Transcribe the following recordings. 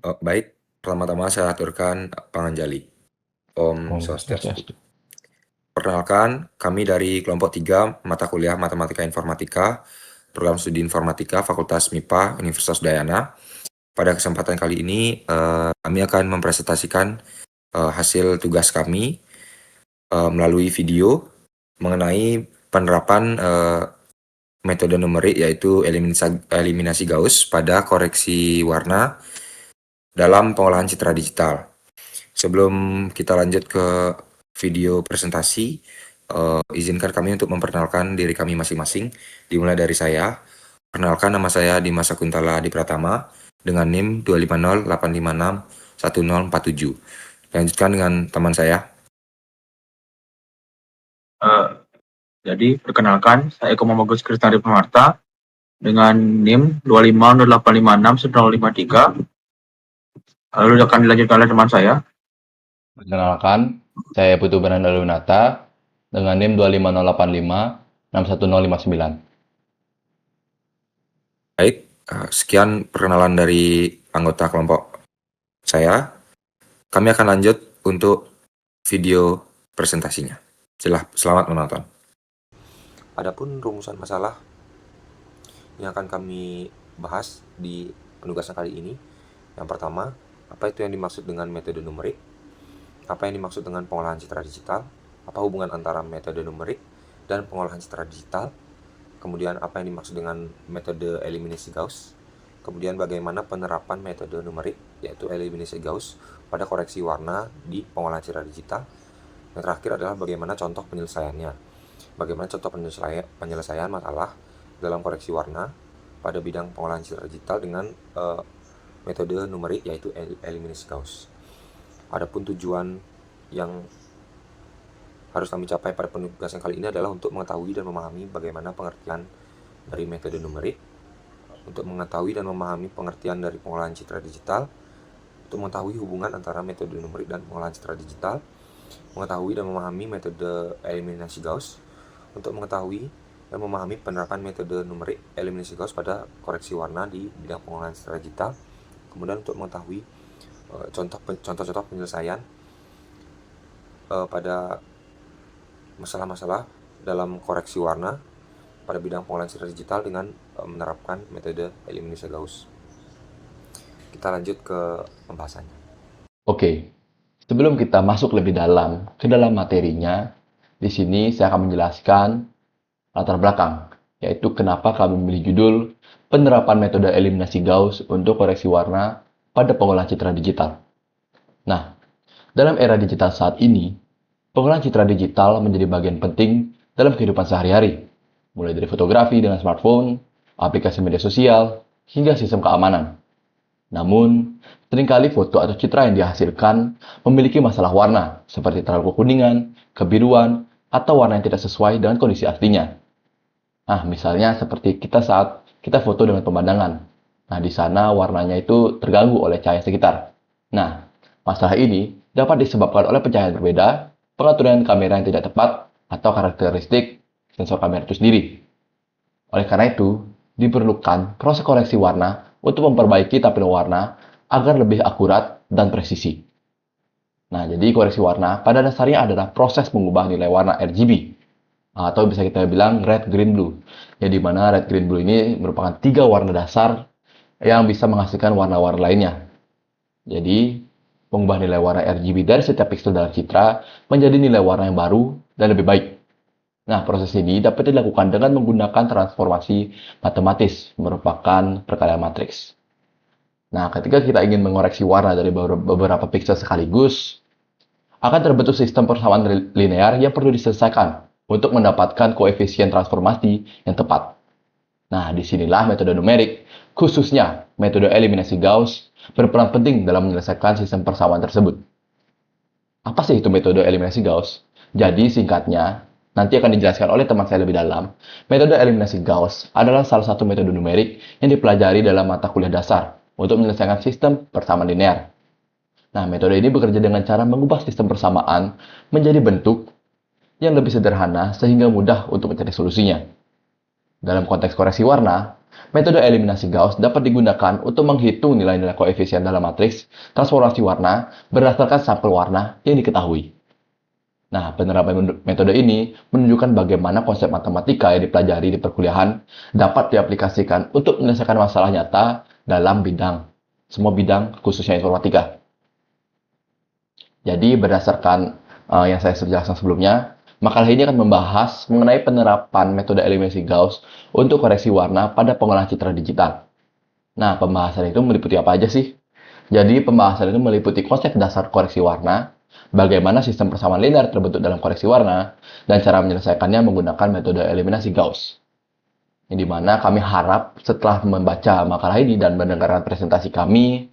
Baik, pertama-tama saya aturkan panganjali. Om Om Swastiastu. Swastiastu. Perkenalkan, kami dari kelompok 3 mata kuliah Matematika Informatika, program studi Informatika Fakultas MIPA Universitas Udayana. Pada kesempatan kali ini, kami akan mempresentasikan hasil tugas kami melalui video mengenai penerapan metode numerik yaitu eliminasi Gauss pada koreksi warna dalam pengolahan citra digital. Sebelum kita lanjut ke video presentasi, izinkan kami untuk memperkenalkan diri kami masing-masing. Dimulai dari saya. Perkenalkan, nama saya Dimas Sakuntala Adi Pratama dengan NIM 25085611047. Lanjutkan dengan teman saya. Jadi perkenalkan, saya Eko Momogus Kristari Pemarta dengan NIM 25085611053. Lalu akan dilanjutkan oleh teman saya. Perkenalkan, saya Putu Bananda Lunata dengan NIM 25085611059. Baik, sekian perkenalan dari anggota kelompok saya. Kami akan lanjut untuk video presentasinya. Selamat menonton. Adapun rumusan masalah yang akan kami bahas di penugasan kali ini. Yang pertama, apa itu yang dimaksud dengan metode numerik? Apa yang dimaksud dengan pengolahan citra digital? Apa hubungan antara metode numerik dan pengolahan citra digital? Kemudian, apa yang dimaksud dengan metode eliminasi Gauss? Kemudian, bagaimana penerapan metode numerik, yaitu eliminasi Gauss, pada koreksi warna di pengolahan citra digital? Yang terakhir adalah bagaimana contoh penyelesaiannya. Bagaimana contoh penyelesaian masalah dalam koreksi warna pada bidang pengolahan citra digital dengan metode numerik, yaitu eliminasi Gauss. Adapun tujuan yang harus kami capai pada penugasan kali ini adalah untuk mengetahui dan memahami bagaimana pengertian dari metode numerik, untuk mengetahui dan memahami pengertian dari pengolahan citra digital, untuk mengetahui hubungan antara metode numerik dan pengolahan citra digital, mengetahui dan memahami metode eliminasi Gauss, untuk mengetahui dan memahami penerapan metode numerik eliminasi Gauss pada koreksi warna di bidang pengolahan citra digital, kemudian untuk mengetahui contoh-contoh penyelesaian pada masalah-masalah dalam koreksi warna pada bidang pengolahan citra digital dengan menerapkan metode eliminasi Gauss. Kita lanjut ke pembahasannya. Oke, sebelum kita masuk lebih dalam ke dalam materinya, di sini saya akan menjelaskan latar belakang, yaitu kenapa kami memilih judul penerapan metode eliminasi Gauss untuk koreksi warna pada pengolahan citra digital. Nah, dalam era digital saat ini, pengolahan citra digital menjadi bagian penting dalam kehidupan sehari-hari, mulai dari fotografi dengan smartphone, aplikasi media sosial, hingga sistem keamanan. Namun, seringkali foto atau citra yang dihasilkan memiliki masalah warna, seperti terlalu kekuningan, kebiruan, atau warna yang tidak sesuai dengan kondisi aslinya. Nah, misalnya seperti kita saat kita foto dengan pemandangan. Nah, di sana warnanya itu terganggu oleh cahaya sekitar. Nah, masalah ini dapat disebabkan oleh pencahayaan berbeda, pengaturan kamera yang tidak tepat, atau karakteristik sensor kamera itu sendiri. Oleh karena itu, diperlukan proses koreksi warna untuk memperbaiki tampilan warna agar lebih akurat dan presisi. Nah, jadi koreksi warna pada dasarnya adalah proses mengubah nilai warna RGB, atau bisa kita bilang red, green, blue. Yang dimana red, green, blue ini merupakan 3 warna dasar yang bisa menghasilkan warna-warna lainnya. Jadi, mengubah nilai warna RGB dari setiap pixel dalam citra menjadi nilai warna yang baru dan lebih baik. Nah, proses ini dapat dilakukan dengan menggunakan transformasi matematis, merupakan perkalian matriks. Nah, ketika kita ingin mengoreksi warna dari beberapa pixel sekaligus, akan terbentuk sistem persamaan linear yang perlu diselesaikan untuk mendapatkan koefisien transformasi yang tepat. Nah, disinilah metode numerik, khususnya metode eliminasi Gauss, berperan penting dalam menyelesaikan sistem persamaan tersebut. Apa sih itu metode eliminasi Gauss? Jadi, singkatnya, nanti akan dijelaskan oleh teman saya lebih dalam. Metode eliminasi Gauss adalah salah satu metode numerik yang dipelajari dalam mata kuliah dasar untuk menyelesaikan sistem persamaan linear. Nah, metode ini bekerja dengan cara mengubah sistem persamaan menjadi bentuk yang lebih sederhana sehingga mudah untuk mencari solusinya. Dalam konteks koreksi warna, metode eliminasi Gauss dapat digunakan untuk menghitung nilai-nilai koefisien dalam matriks transformasi warna berdasarkan sampel warna yang diketahui. Nah, penerapan metode ini menunjukkan bagaimana konsep matematika yang dipelajari di perkuliahan dapat diaplikasikan untuk menyelesaikan masalah nyata dalam semua bidang, khususnya informatika. Jadi, berdasarkan yang saya jelaskan sebelumnya, makalah ini akan membahas mengenai penerapan metode eliminasi Gauss untuk koreksi warna pada pengolahan citra digital. Nah, pembahasan itu meliputi apa aja sih? Jadi, pembahasan itu meliputi konsep dasar koreksi warna, bagaimana sistem persamaan linear terbentuk dalam koreksi warna, dan cara menyelesaikannya menggunakan metode eliminasi Gauss. Yang dimana kami harap setelah membaca makalah ini dan mendengarkan presentasi kami,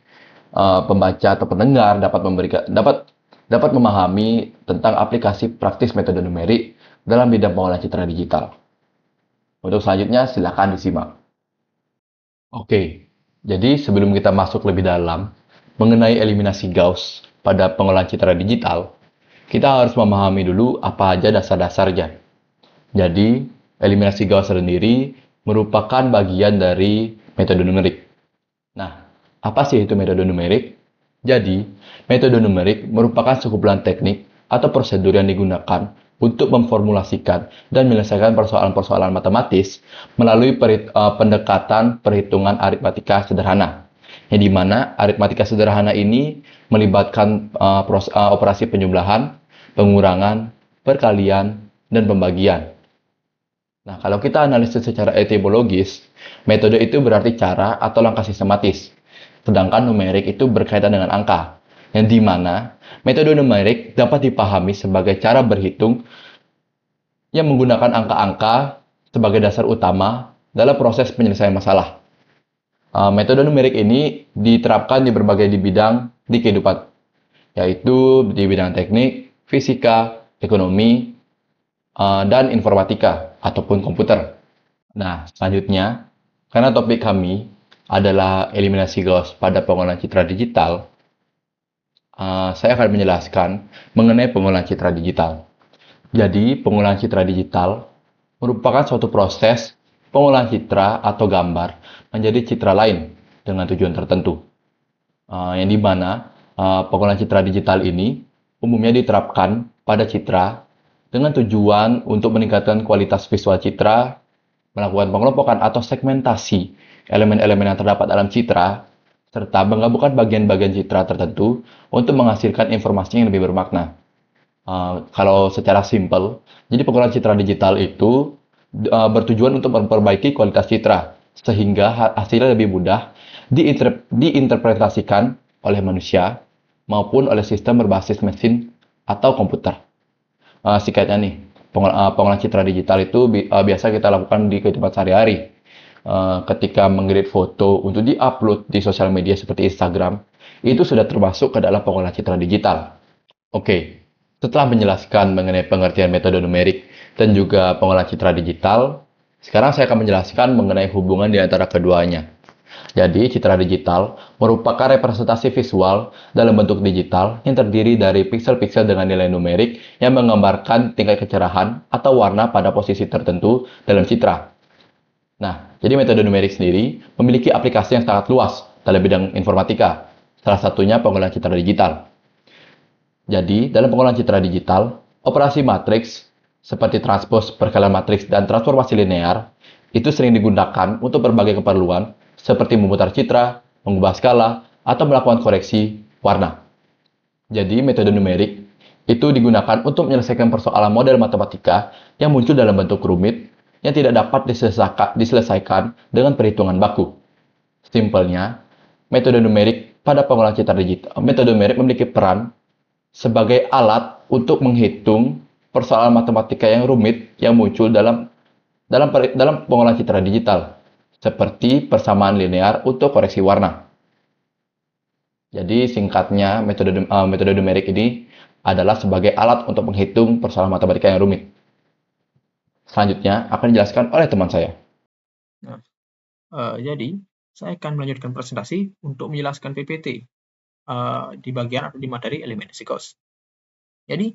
pembaca atau pendengar dapat memahami tentang aplikasi praktis metode numerik dalam bidang pengolahan citra digital. Untuk selanjutnya, silakan disimak. Oke, jadi sebelum kita masuk lebih dalam mengenai eliminasi Gauss pada pengolahan citra digital, kita harus memahami dulu apa aja dasar-dasarnya. Jadi, eliminasi Gauss sendiri merupakan bagian dari metode numerik. Nah, apa sih itu metode numerik? Jadi, metode numerik merupakan sekumpulan teknik atau prosedur yang digunakan untuk memformulasikan dan menyelesaikan persoalan-persoalan matematis melalui pendekatan perhitungan aritmatika sederhana. Yang dimana aritmatika sederhana ini melibatkan operasi penjumlahan, pengurangan, perkalian, dan pembagian. Nah, kalau kita analisis secara etimologis, metode itu berarti cara atau langkah sistematis. Sedangkan numerik itu berkaitan dengan angka, yang dimana metode numerik dapat dipahami sebagai cara berhitung yang menggunakan angka-angka sebagai dasar utama dalam proses penyelesaian masalah. Metode numerik ini diterapkan di berbagai bidang di kehidupan, yaitu di bidang teknik, fisika, ekonomi, dan informatika ataupun komputer. Nah, selanjutnya, karena topik kami adalah eliminasi Gauss pada pengolahan citra digital, saya akan menjelaskan mengenai pengolahan citra digital. Jadi, pengolahan citra digital merupakan suatu proses pengolahan citra atau gambar menjadi citra lain dengan tujuan tertentu. Yang dimana pengolahan citra digital ini umumnya diterapkan pada citra dengan tujuan untuk meningkatkan kualitas visual citra, melakukan pengelompokan atau segmentasi elemen-elemen yang terdapat dalam citra, serta menggabungkan bagian-bagian citra tertentu untuk menghasilkan informasi yang lebih bermakna. Kalau secara simpel, jadi pengolahan citra digital itu bertujuan untuk memperbaiki kualitas citra, sehingga hasilnya lebih mudah diinterpretasikan oleh manusia maupun oleh sistem berbasis mesin atau komputer. Singkatnya nih, pengolahan citra digital itu biasa kita lakukan di kehidupan sehari-hari. Ketika mengedit foto untuk di-upload di sosial media seperti Instagram, itu sudah termasuk ke dalam pengolahan citra digital. Oke, setelah menjelaskan mengenai pengertian metode numerik dan juga pengolahan citra digital, sekarang saya akan menjelaskan mengenai hubungan di antara keduanya. Jadi, citra digital merupakan representasi visual dalam bentuk digital yang terdiri dari piksel-piksel dengan nilai numerik yang menggambarkan tingkat kecerahan atau warna pada posisi tertentu dalam citra. Nah, jadi metode numerik sendiri memiliki aplikasi yang sangat luas dalam bidang informatika, salah satunya pengolahan citra digital. Jadi, dalam pengolahan citra digital, operasi matriks seperti transpos, perkalian matriks, dan transformasi linear itu sering digunakan untuk berbagai keperluan seperti memutar citra, mengubah skala, atau melakukan koreksi warna. Jadi, metode numerik itu digunakan untuk menyelesaikan persoalan model matematika yang muncul dalam bentuk rumit yang tidak dapat diselesaikan dengan perhitungan baku. Simpelnya, metode numerik pada pengolahan citra digital, metode numerik memiliki peran sebagai alat untuk menghitung persoalan matematika yang rumit yang muncul dalam pengolahan citra digital, seperti persamaan linear untuk koreksi warna. Jadi singkatnya, metode numerik ini adalah sebagai alat untuk menghitung persoalan matematika yang rumit. Selanjutnya akan dijelaskan oleh teman saya. Jadi, saya akan melanjutkan presentasi untuk menjelaskan PPT di bagian atau di materi eliminasi Gauss. Jadi,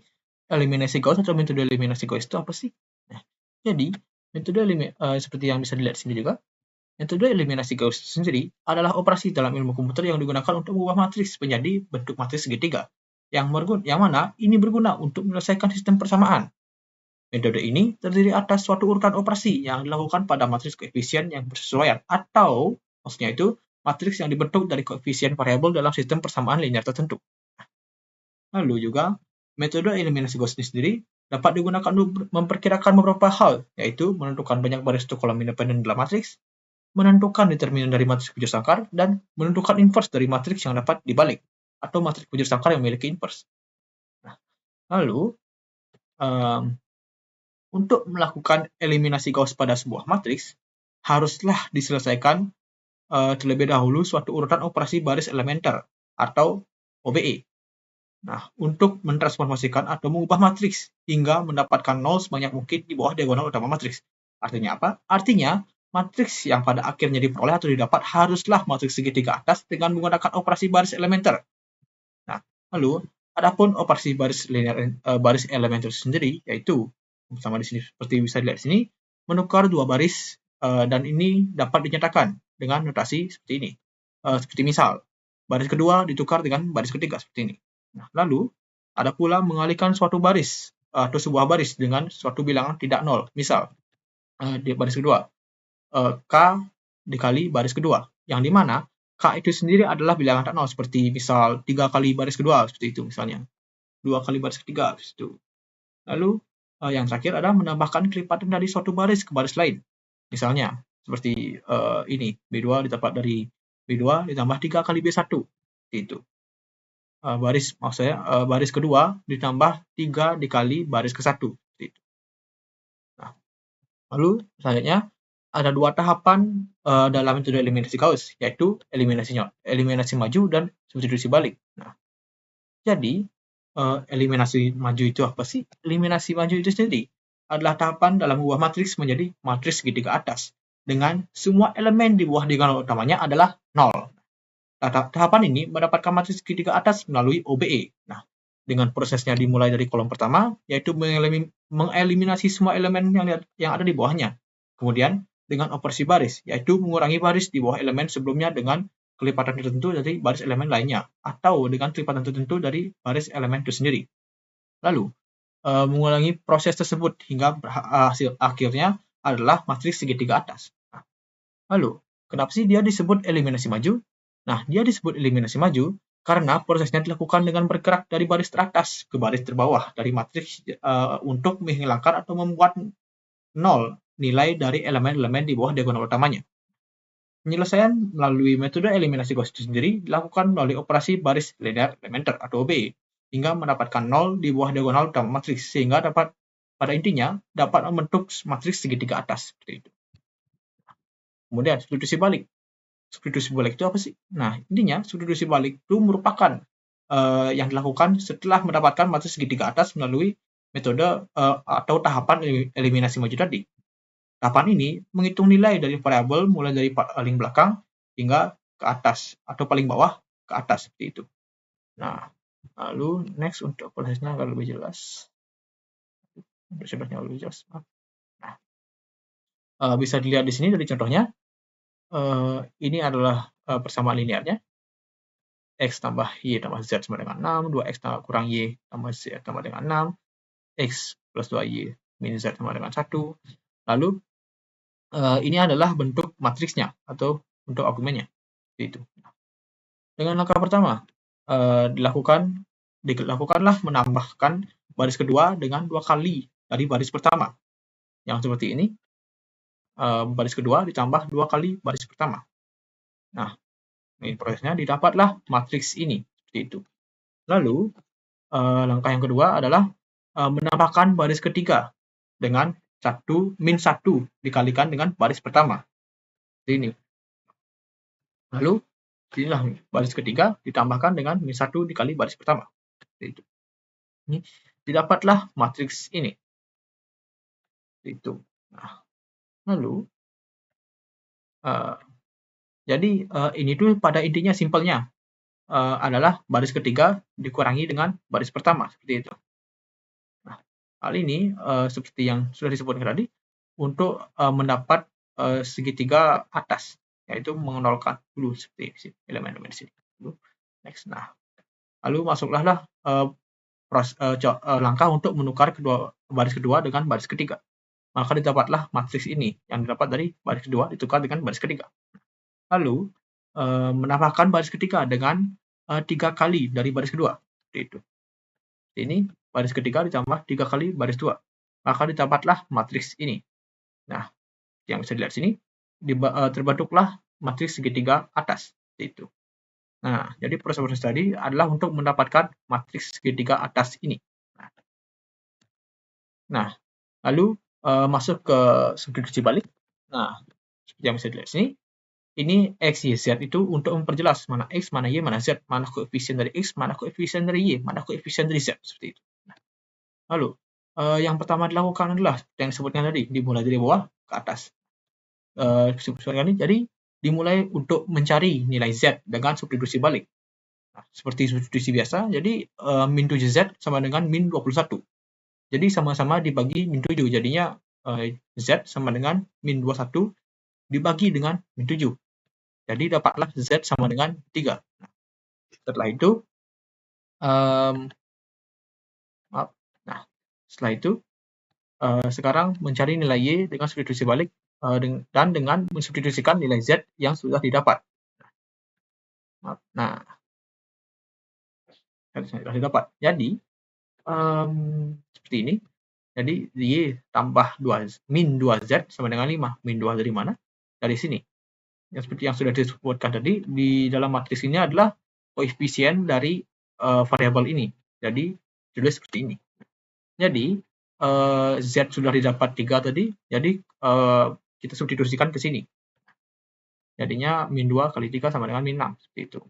eliminasi Gauss atau metode eliminasi Gauss itu apa sih? Nah, jadi metode seperti yang bisa dilihat di sini juga. Metode eliminasi Gauss sendiri adalah operasi dalam ilmu komputer yang digunakan untuk mengubah matriks menjadi bentuk matriks segitiga, yang mana ini berguna untuk menyelesaikan sistem persamaan. Metode ini terdiri atas suatu urutan operasi yang dilakukan pada matriks koefisien yang bersesuaian, atau maksudnya itu matriks yang dibentuk dari koefisien variabel dalam sistem persamaan linear tertentu. Lalu juga, metode eliminasi Gauss ini sendiri dapat digunakan untuk memperkirakan beberapa hal, yaitu menentukan banyak baris atau kolom independen dalam matriks, menentukan determinan dari matriks bujur sangkar, dan menentukan inverse dari matriks yang dapat dibalik, atau matriks bujur sangkar yang memiliki inverse. Nah, lalu, untuk melakukan eliminasi Gauss pada sebuah matriks, haruslah diselesaikan terlebih dahulu suatu urutan operasi baris elementer, atau OBE. Nah, untuk mentransformasikan atau mengubah matriks hingga mendapatkan nol sebanyak mungkin di bawah diagonal utama matriks. Artinya apa? Artinya, matriks yang pada akhirnya diperoleh atau didapat haruslah matriks segitiga atas dengan menggunakan operasi baris elementer. Nah, lalu, adapun operasi baris elementer sendiri, yaitu sama di sini seperti bisa dilihat di sini, menukar dua baris dan ini dapat dinyatakan dengan notasi seperti ini. Seperti misal, baris kedua ditukar dengan baris ketiga seperti ini. Nah, lalu ada pula mengalihkan suatu baris atau sebuah baris dengan suatu bilangan tidak nol. Misal, di baris kedua, K dikali baris kedua, yang dimana K itu sendiri adalah bilangan tak nol, seperti misal 3 kali baris kedua, seperti itu misalnya. 2 kali baris ketiga, seperti itu. Lalu, yang terakhir adalah menambahkan kelipatan dari suatu baris ke baris lain. Misalnya, seperti ini, B2 didapat dari B2 ditambah 3 kali B1, seperti itu. Baris kedua ditambah 3 dikali baris ke-1. Nah, lalu selanjutnya ada dua tahapan dalam metode eliminasi Gauss, yaitu eliminasi maju dan substitusi balik. Nah, jadi eliminasi maju itu apa sih? Eliminasi maju itu sendiri adalah tahapan dalam mengubah matriks menjadi matriks segitiga atas dengan semua elemen di bawah diagonal utamanya adalah 0. Tahapan ini mendapatkan matriks segitiga atas melalui OBE. Nah, dengan prosesnya dimulai dari kolom pertama, yaitu mengeliminasi semua elemen yang ada di bawahnya. Kemudian, dengan operasi baris, yaitu mengurangi baris di bawah elemen sebelumnya dengan kelipatan tertentu dari baris elemen lainnya, atau dengan kelipatan tertentu dari baris elemen itu sendiri. Lalu, mengulangi proses tersebut hingga hasil akhirnya adalah matriks segitiga atas. Nah, lalu, kenapa sih dia disebut eliminasi maju? Nah, dia disebut eliminasi maju karena prosesnya dilakukan dengan bergerak dari baris teratas ke baris terbawah dari matriks untuk menghilangkan atau membuat nol nilai dari elemen-elemen di bawah diagonal utamanya. Penyelesaian melalui metode eliminasi Gauss itu sendiri dilakukan melalui operasi baris linear elementer atau OBE hingga mendapatkan nol di bawah diagonal utama matriks sehingga pada intinya dapat membentuk matriks segitiga atas seperti itu. Kemudian substitusi balik. Substitusi balik itu apa sih? Nah, intinya substitusi balik itu merupakan yang dilakukan setelah mendapatkan matriks segitiga atas melalui metode atau tahapan eliminasi maju tadi. Tahapan ini menghitung nilai dari variabel mulai dari paling belakang hingga ke atas atau paling bawah ke atas seperti itu. Nah, lalu next untuk prosesnya agar lebih jelas. Nah, bisa dilihat di sini dari contohnya. Ini adalah persamaan linearnya. X tambah Y tambah Z sama dengan 6, 2X kurang Y tambah Z tambah dengan 6, X plus 2Y min Z sama dengan 1. Lalu, ini adalah bentuk matriksnya atau bentuk argumennya. Itu. Dengan langkah pertama, dilakukanlah menambahkan baris kedua dengan 2 kali dari baris pertama. Yang seperti ini, baris kedua ditambah 2 kali baris pertama. Nah, ini prosesnya didapatlah matriks ini, seperti itu. Lalu, langkah yang kedua adalah menambahkan baris ketiga dengan min 1 dikalikan dengan baris pertama. Seperti ini. Lalu, inilah baris ketiga ditambahkan dengan min 1 dikali baris pertama. Seperti itu. Ini didapatlah matriks ini. Seperti itu. Nah, lalu, jadi ini tuh pada intinya simpelnya adalah baris ketiga dikurangi dengan baris pertama, seperti itu. Nah, hal ini seperti yang sudah disebutkan tadi, untuk mendapat segitiga atas, yaitu menolkan dulu seperti elemen-elemen di sini. Next. Nah, lalu masuklah langkah untuk menukar baris kedua dengan baris ketiga. Maka didapatlah matriks ini yang didapat dari baris kedua ditukar dengan baris ketiga. Lalu menambahkan baris ketiga dengan 3 kali dari baris kedua. Seperti itu. Ini baris ketiga ditambah 3 kali baris 2. Maka didapatlah matriks ini. Nah, yang bisa dilihat sini terbentuklah matriks segitiga atas. Seperti itu. Nah, jadi proses tadi adalah untuk mendapatkan matriks segitiga atas ini. Nah, lalu masuk ke substitusi balik. Nah, seperti yang bisa dilihat sini, ini X, Y, Z itu untuk memperjelas mana X, mana Y, mana Z, mana koefisien dari X, mana koefisien dari Y, mana koefisien dari Z, seperti itu. Nah, lalu, yang pertama dilakukan adalah yang disebutkan tadi, dimulai dari bawah ke atas. Jadi, dimulai untuk mencari nilai Z dengan substitusi balik. Nah, seperti substitusi biasa, jadi min 7Z sama dengan min 21. Jadi sama-sama dibagi min 7, jadinya Z sama dengan min 21 dibagi dengan min 7. Jadi dapatlah Z sama dengan 3. Nah, setelah itu, sekarang mencari nilai Y dengan substitusi balik dan dengan mensubstitusikan nilai Z yang sudah didapat. Nah, sudah didapat. Jadi, seperti ini. Jadi, Y tambah min 2Z sama dengan 5. Min 2 dari mana? Dari sini. Yang seperti yang sudah disebutkan tadi, di dalam matriks ini adalah koefisien dari variabel ini. Jadi, tulis seperti ini. Jadi, Z sudah didapat 3 tadi, jadi kita substitusikan ke sini. Jadinya min 2 kali 3 sama dengan min 6. Seperti itu.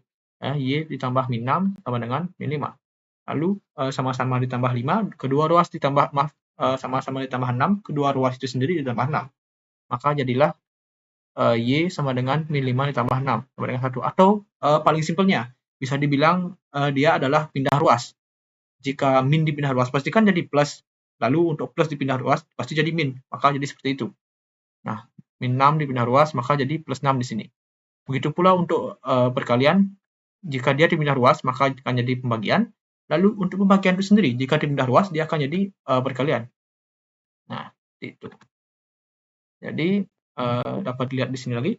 Y ditambah min 6 sama dengan min 5. Lalu, sama-sama ditambah 5, kedua ruas ditambah, sama-sama ditambah 6, kedua ruas itu sendiri ditambah 6. Maka jadilah Y sama dengan min 5 ditambah 6 sama dengan 1. Atau paling simpelnya, bisa dibilang dia adalah pindah ruas. Jika min dipindah ruas pasti kan jadi plus. Lalu untuk plus dipindah ruas pasti jadi min. Maka jadi seperti itu. Nah, min 6 dipindah ruas maka jadi plus 6 di sini. Begitu pula untuk perkalian. Jika dia dipindah ruas maka akan jadi pembagian. Lalu untuk pembagian itu sendiri, jika dipindah ruas, dia akan jadi perkalian. Nah, itu. Jadi, dapat dilihat di sini lagi.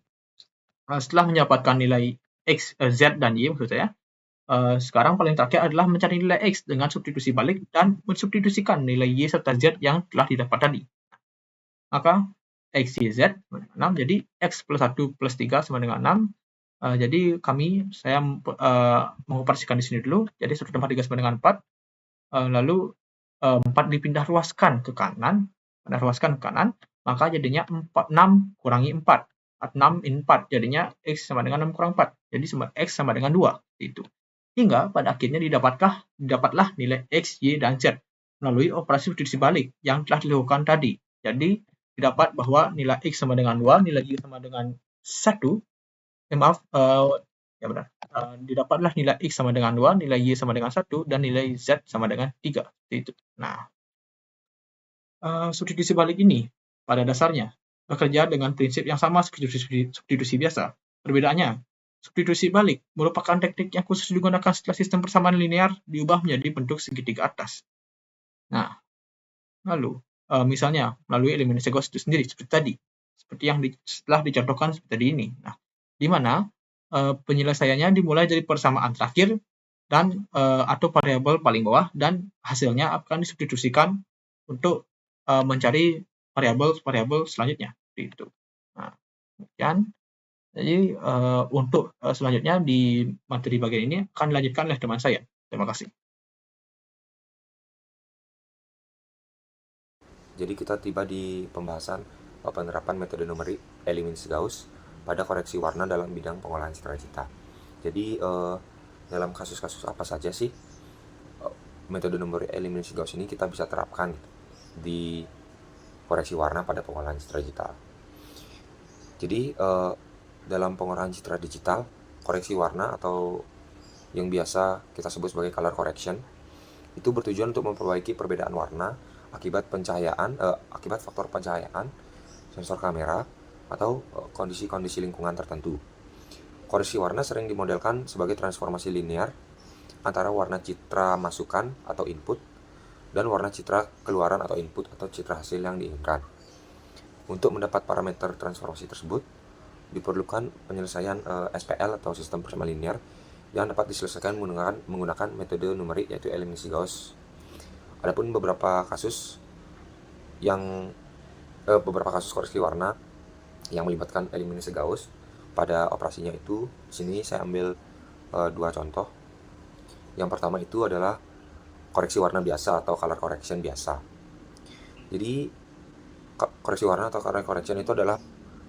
Setelah mendapatkan nilai X, Z, dan Y, maksud saya, sekarang paling terakhir adalah mencari nilai X dengan substitusi balik dan mensubstitusikan nilai Y serta Z yang telah didapat tadi. Maka, X, Y, Z, 6, jadi X plus 1 plus 3 sama dengan 6. Jadi saya mengoperasikan di sini dulu. Jadi 1 tambah 3 sama dengan 4. Lalu 4 dipindah ruaskan ke kanan. Maka jadinya 6 kurangi 4. 6 in 4. Jadinya X sama dengan 6 kurang 4. Jadi X sama dengan 2. Itu. Hingga pada akhirnya didapatlah nilai X, Y, dan Z melalui operasi substitusi balik yang telah dilakukan tadi. Jadi didapat bahwa nilai X sama dengan 2, nilai Y sama dengan 1. Didapatlah nilai X sama dengan 2, nilai Y sama dengan 1, dan nilai Z sama dengan 3. Itu. Nah, substitusi balik ini pada dasarnya bekerja dengan prinsip yang sama seperti substitusi biasa. Perbedaannya, substitusi balik merupakan teknik yang khusus digunakan setelah sistem persamaan linear diubah menjadi bentuk segitiga atas. Nah, lalu misalnya melalui eliminasi Gauss itu sendiri seperti tadi, seperti yang setelah dicontohkan seperti tadi ini. Nah, di mana penyelesaiannya dimulai dari persamaan terakhir dan atau variabel paling bawah dan hasilnya akan disubstitusikan untuk mencari variabel selanjutnya. Itu. Nah, kemudian jadi untuk selanjutnya di materi bagian ini akan dilanjutkan oleh teman saya. Terima kasih. Jadi kita tiba di pembahasan penerapan metode numerik eliminasi Gauss pada koreksi warna dalam bidang pengolahan citra digital. Jadi dalam kasus-kasus apa saja sih metode numerik eliminasi Gauss ini kita bisa terapkan di koreksi warna pada pengolahan citra digital. Jadi dalam pengolahan citra digital, koreksi warna atau yang biasa kita sebut sebagai color correction itu bertujuan untuk memperbaiki perbedaan warna akibat faktor pencahayaan, sensor kamera, atau kondisi-kondisi lingkungan tertentu. Koreksi warna sering dimodelkan sebagai transformasi linear antara warna citra masukan atau input dan warna citra keluaran atau input atau citra hasil yang diinginkan. Untuk mendapat parameter transformasi tersebut, diperlukan penyelesaian SPL atau sistem persamaan linear yang dapat diselesaikan menggunakan metode numerik yaitu eliminasi Gauss. Adapun beberapa kasus koreksi warna yang melibatkan eliminasi Gauss pada operasinya itu, di sini saya ambil dua contoh. Yang pertama itu adalah koreksi warna biasa atau color correction biasa. Jadi koreksi warna atau color correction itu adalah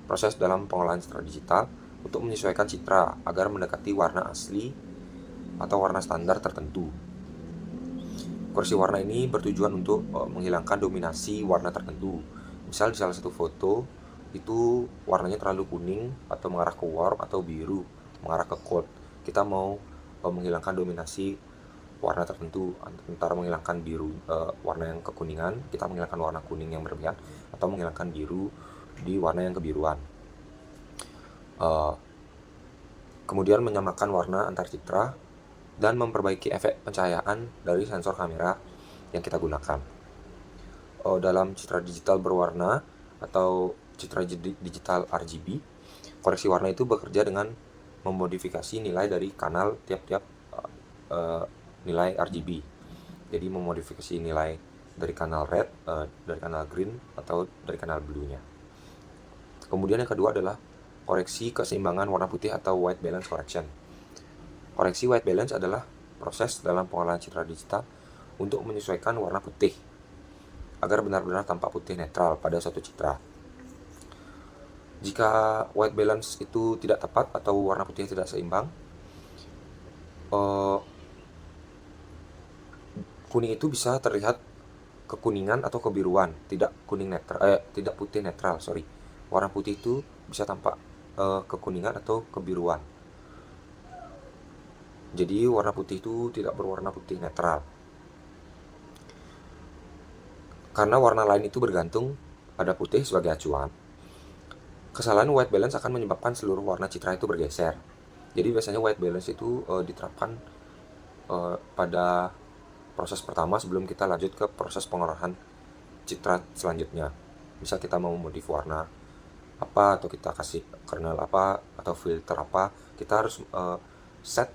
proses dalam pengolahan citra digital untuk menyesuaikan citra agar mendekati warna asli atau warna standar tertentu. Koreksi warna ini bertujuan untuk menghilangkan dominasi warna tertentu. Misal di salah satu foto itu warnanya terlalu kuning atau mengarah ke warm atau biru mengarah ke cold. Kita mau menghilangkan dominasi warna tertentu, antara menghilangkan biru warna yang kekuningan, kita menghilangkan warna kuning yang berlebihan, atau menghilangkan biru di warna yang kebiruan. Kemudian menyamakan warna antar citra dan memperbaiki efek pencahayaan dari sensor kamera yang kita gunakan. Dalam citra digital berwarna atau citra digital RGB, koreksi warna itu bekerja dengan memodifikasi nilai dari kanal tiap-tiap nilai RGB. Jadi memodifikasi nilai dari kanal red, dari kanal green, atau dari kanal blue-nya. Kemudian yang kedua adalah koreksi keseimbangan warna putih atau white balance correction. Koreksi white balance adalah proses dalam pengolahan citra digital untuk menyesuaikan warna putih agar benar-benar tampak putih netral pada suatu citra. Jika white balance itu tidak tepat atau warna putih tidak seimbang, kuning itu bisa terlihat kekuningan atau kebiruan, tidak putih netral, Warna putih itu bisa tampak kekuningan atau kebiruan. Jadi warna putih itu tidak berwarna putih netral. Karena warna lain itu bergantung pada putih sebagai acuan, kesalahan white balance akan menyebabkan seluruh warna citra itu bergeser. Jadi biasanya white balance itu diterapkan pada proses pertama sebelum kita lanjut ke proses pengolahan citra selanjutnya. Misal kita mau modif warna apa, atau kita kasih kernel apa, atau filter apa, kita harus set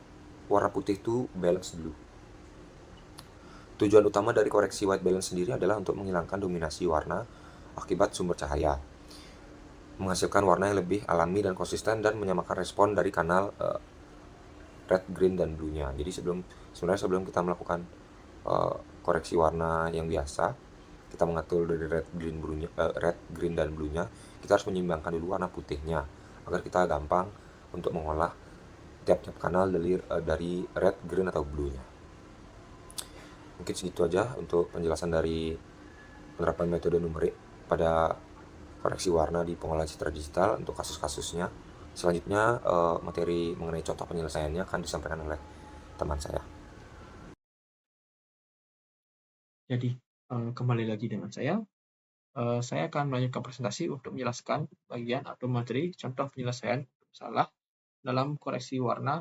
warna putih itu balance dulu. Tujuan utama dari koreksi white balance sendiri adalah untuk menghilangkan dominasi warna akibat sumber cahaya, menghasilkan warna yang lebih alami dan konsisten, dan menyamakan respon dari kanal red, green, dan blue-nya. Jadi sebelum kita melakukan koreksi warna yang biasa, kita mengatur dari red, green, dan blue-nya, kita harus menyeimbangkan dulu warna putihnya agar kita gampang untuk mengolah tiap-tiap kanal dari red, green, atau blue-nya. Mungkin segitu aja untuk penjelasan dari penerapan metode numerik pada koreksi warna di pengolahan citra digital untuk kasus-kasusnya. Selanjutnya materi mengenai contoh penyelesaiannya akan disampaikan oleh teman saya. Jadi kembali lagi dengan saya. Saya akan melanjutkan presentasi untuk menjelaskan bagian atau materi contoh penyelesaian masalah dalam koreksi warna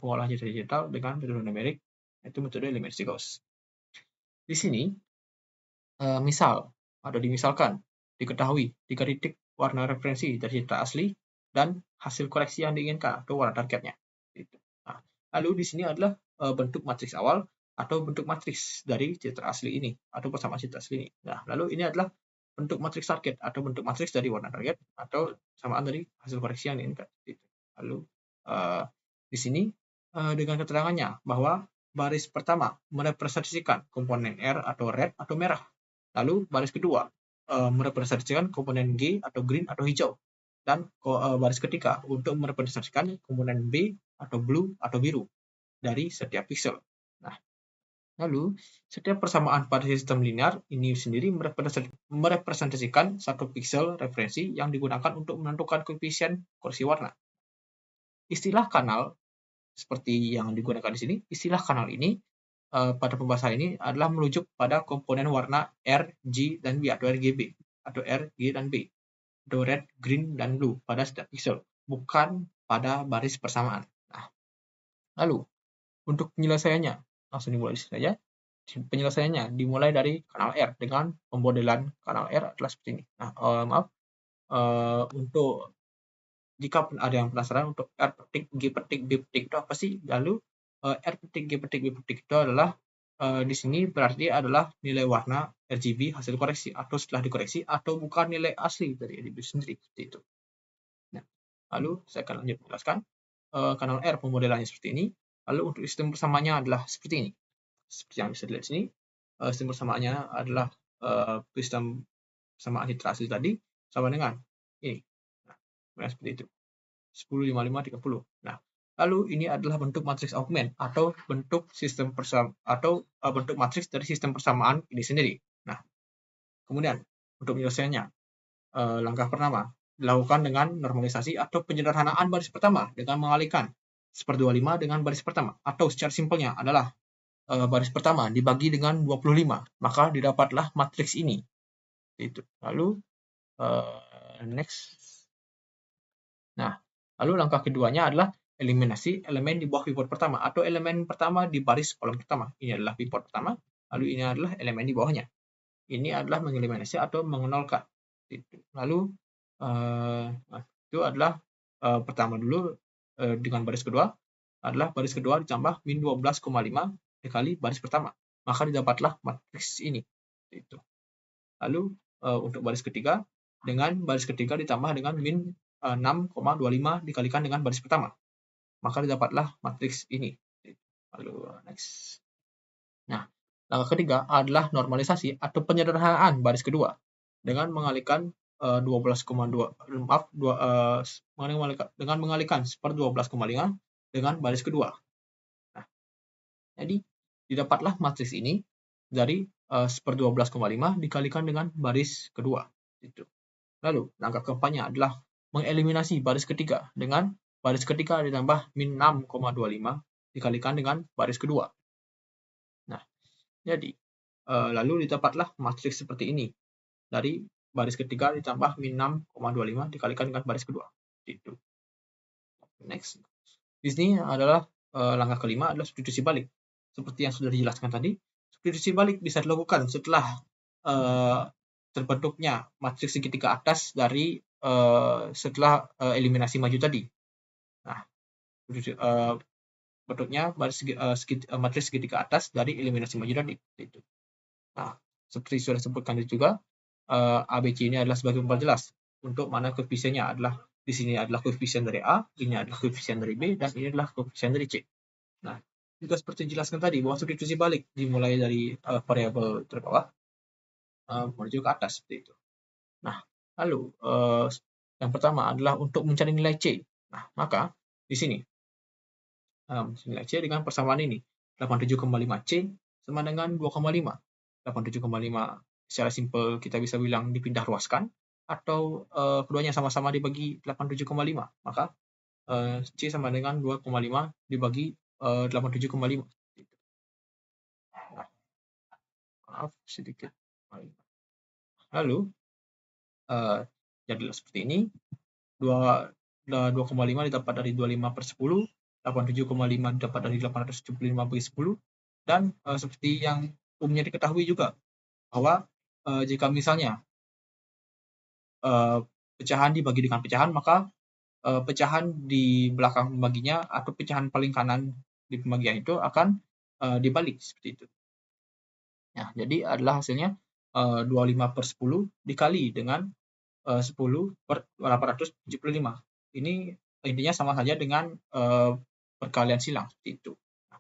pengolahan citra digital dengan metode numerik, yaitu metode eliminasi Gauss. Di sini, dimisalkan, diketahui 3 titik warna referensi dari citra asli dan hasil koreksi yang diinginkan atau warna targetnya. Nah, lalu di sini adalah bentuk matriks awal atau bentuk matriks dari citra asli ini atau persamaan citra asli ini. Nah, lalu ini adalah bentuk matriks target atau bentuk matriks dari warna target atau samaan dari hasil koreksi yang diinginkan. Lalu di sini dengan keterangannya bahwa baris pertama merepresentasikan komponen R atau red atau merah. Lalu baris kedua merepresentasikan komponen G atau green atau hijau. Dan baris ketiga untuk merepresentasikan komponen B atau blue atau biru dari setiap pixel. Nah, lalu setiap persamaan pada sistem linear ini sendiri merepresentasikan satu pixel referensi yang digunakan untuk menentukan koefisien koreksi warna. Istilah kanal seperti yang digunakan di sini, istilah kanal ini pada pembahasan ini adalah merujuk pada komponen warna R, G, dan B atau RGB atau R, G, dan B. the red, green, dan blue pada setiap pixel, bukan pada baris persamaan. Nah, lalu untuk penyelesaiannya, langsung dimulai di sini saja. Penyelesaiannya dimulai dari kanal R dengan pemmodelan kanal R adalah seperti ini. Nah, untuk jika ada yang penasaran untuk R petik, G petik, B petik itu apa sih? Lalu R petik, G petik, B petik itu adalah di sini berarti adalah nilai warna RGB hasil koreksi atau setelah dikoreksi atau bukan nilai asli dari RGB sendiri seperti itu. Nah, lalu saya akan lanjut menjelaskan kanal R pemodelannya seperti ini. Lalu untuk sistem persamaannya adalah seperti ini. Seperti yang bisa dilihat di sini, sistem persamaannya adalah sistem persamaan citra asli tadi sama dengan ini. Nah, seperti itu. 10, 55, 30. Nah, lalu ini adalah bentuk matriks augment atau bentuk sistem bentuk matriks dari sistem persamaan ini sendiri. Nah, kemudian untuk penyelesaiannya, langkah pertama dilakukan dengan normalisasi atau penyederhanaan baris pertama dengan mengalihkan 1/25 dengan baris pertama, atau secara simpelnya adalah baris pertama dibagi dengan 25, maka didapatlah matriks ini. Itu. Lalu next. Nah, lalu langkah keduanya adalah eliminasi elemen di bawah pivot pertama atau elemen pertama di baris kolom pertama. Ini adalah pivot pertama, lalu ini adalah elemen di bawahnya. Ini adalah mengeliminasi atau mengenolkan. Lalu itu adalah pertama dulu dengan baris kedua adalah baris kedua ditambah min 12,5 dikali baris pertama, maka didapatlah matriks ini. Itu. Lalu untuk baris ketiga dengan baris ketiga ditambah dengan min 6,25 dikalikan dengan baris pertama, maka didapatlah matriks ini. Lalu next. Nah, langkah ketiga adalah normalisasi atau penyederhanaan baris kedua dengan mengalihkan 12,2 dengan mengalihkan 1/12,5 dengan baris kedua. Nah, jadi didapatlah matriks ini dari 1/12,5 dikalikan dengan baris kedua. Itu. Lalu langkah keempatnya adalah mengeliminasi baris ketiga dengan baris ketiga ditambah min 6,25 dikalikan dengan baris kedua. Nah, jadi lalu didapatlah matriks seperti ini dari baris ketiga ditambah min 6,25 dikalikan dengan baris kedua. Itu. Next. Di sini adalah langkah kelima adalah substitusi balik. Seperti yang sudah dijelaskan tadi, substitusi balik bisa dilakukan setelah terbentuknya matriks segitiga atas dari setelah eliminasi maju tadi. Nah, bentuknya matriks segitiga atas dari eliminasi maju tadi. Itu. Nah, seperti sudah disebutkan juga, ABC ini adalah sebagai memperjelas untuk mana koefisiennya adalah di sini adalah koefisien dari A, ini adalah koefisien dari B, dan ini adalah koefisien dari C. Nah, juga seperti dijelaskan tadi bahwa substitusi balik dimulai dari variabel terbawah menuju ke atas seperti itu. Nah, lalu yang pertama adalah untuk mencari nilai C. Nah, maka di sini nilai C dengan persamaan ini 87,5C sama dengan 2,5. 87,5 secara simpel kita bisa bilang dipindah ruaskan, atau keduanya sama-sama dibagi 87,5, maka C sama dengan 2,5 dibagi 87,5. Nah, maaf sedikit. Lalu jadilah seperti ini. 2,5 didapat dari 25/10, 87,5 didapat dari 875/10, dan seperti yang umumnya diketahui juga bahwa jika misalnya pecahan dibagi dengan pecahan, maka pecahan di belakang pembaginya atau pecahan paling kanan di pembagian itu akan dibalik seperti itu. Nah, jadi adalah hasilnya 25/10 dikali dengan 10/875. Ini intinya sama saja dengan perkalian silang seperti itu. Nah,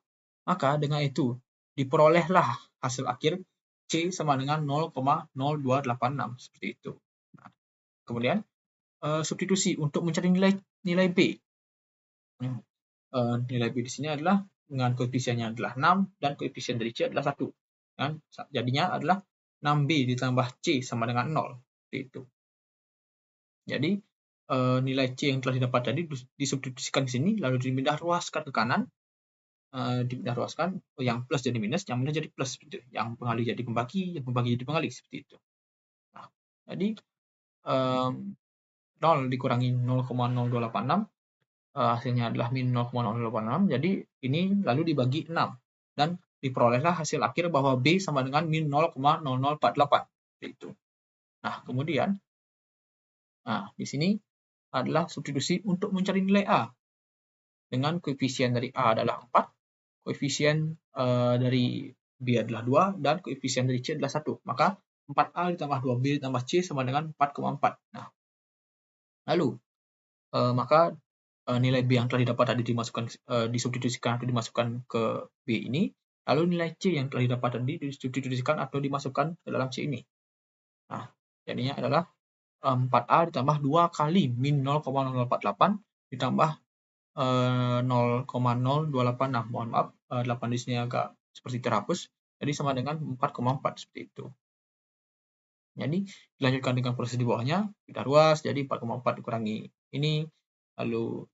maka dengan itu diperolehlah hasil akhir C sama dengan 0,0286 seperti itu. Nah, kemudian substitusi untuk mencari nilai B. Nilai B di sini adalah dengan koefisiennya adalah 6 dan koefisien dari C adalah 1. Dan jadinya adalah 6B ditambah C sama dengan 0. Seperti itu. Jadi nilai C yang telah didapat tadi disubstitusikan di sini, lalu dipindah ruaskan ke kanan, dipindah ruaskan, yang plus jadi minus, yang minus jadi plus, gitu. Yang pengalih jadi pembagi, yang pembagi jadi pengalih, seperti itu. Nah, jadi 0 dikurangi 0,0286, hasilnya adalah min 0,0086. Jadi ini lalu dibagi 6 dan diperolehlah hasil akhir bahwa B sama dengan min 0,0048. Itu. Nah, kemudian di sini adalah substitusi untuk mencari nilai A. Dengan koefisien dari A adalah 4, koefisien dari B adalah 2, dan koefisien dari C adalah 1. Maka 4A ditambah 2B ditambah C sama dengan 4,4. Nah, lalu maka nilai B yang telah didapat tadi disubstitusikan atau dimasukkan ke B ini, lalu nilai C yang telah didapat tadi disubstitusikan atau dimasukkan ke dalam C ini. Nah, jadinya adalah 4A ditambah 2 kali min 0,048 ditambah 0,0286. Mohon maaf, 8 di sini agak seperti terhapus, jadi sama dengan 4,4 seperti itu. Jadi dilanjutkan dengan proses di bawahnya, kita ruas, jadi 4,4 dikurangi ini, lalu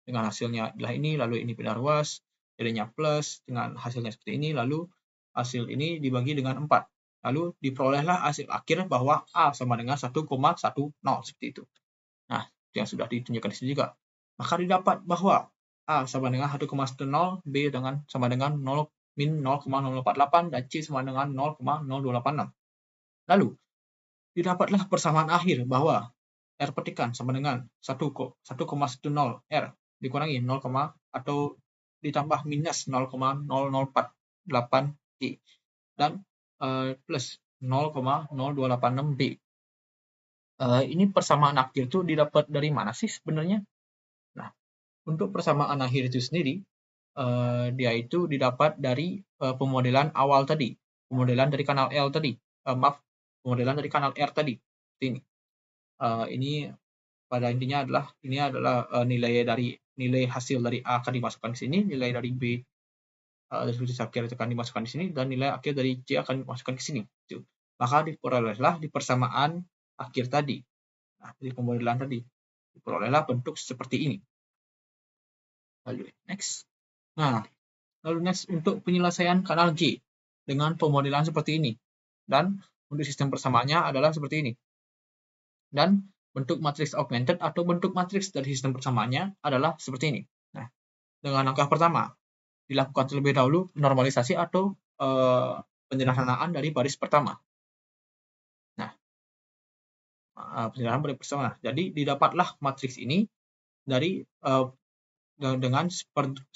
dengan hasilnya adalah ini, lalu ini pindah ruas, jadinya plus dengan hasilnya seperti ini, lalu hasil ini dibagi dengan 4. Lalu diperolehlah hasil akhir bahwa A sama dengan 1,10 seperti itu. Nah, yang sudah ditunjukkan di sini juga. Maka didapat bahwa A sama dengan 1,10, B sama dengan min 0,048, dan C sama dengan 0,0286. Lalu, didapatlah persamaan akhir bahwa R petikan sama dengan 1,10 R dikurangi 0, atau ditambah minus 0,0048 G dan plus 0,0286 B. Ini persamaan akhir itu didapat dari mana sih sebenarnya? Nah, untuk persamaan akhir itu sendiri, dia itu didapat dari pemodelan awal tadi, pemodelan dari kanal L tadi, pemodelan dari kanal R tadi. Ini pada intinya adalah nilai hasil dari A akan dimasukkan ke sini, nilai dari B dari substitusi akhir akan dimasukkan di sini, dan nilai akhir dari C akan dimasukkan ke sini. Maka diperolehlah di persamaan akhir tadi. Nah, dari pemodelan tadi diperolehlah bentuk seperti ini. Lalu next. Nah, lalu next untuk penyelesaian kanal G dengan pemodelan seperti ini. Dan untuk sistem persamaannya adalah seperti ini. Dan bentuk matriks augmented atau bentuk matriks dari sistem persamaannya adalah seperti ini. Nah, dengan langkah pertama dilakukan terlebih dahulu normalisasi atau penyederhanaan dari baris pertama. Nah, penyederhanaan baris pertama. Jadi didapatlah matriks ini dari dengan 1/25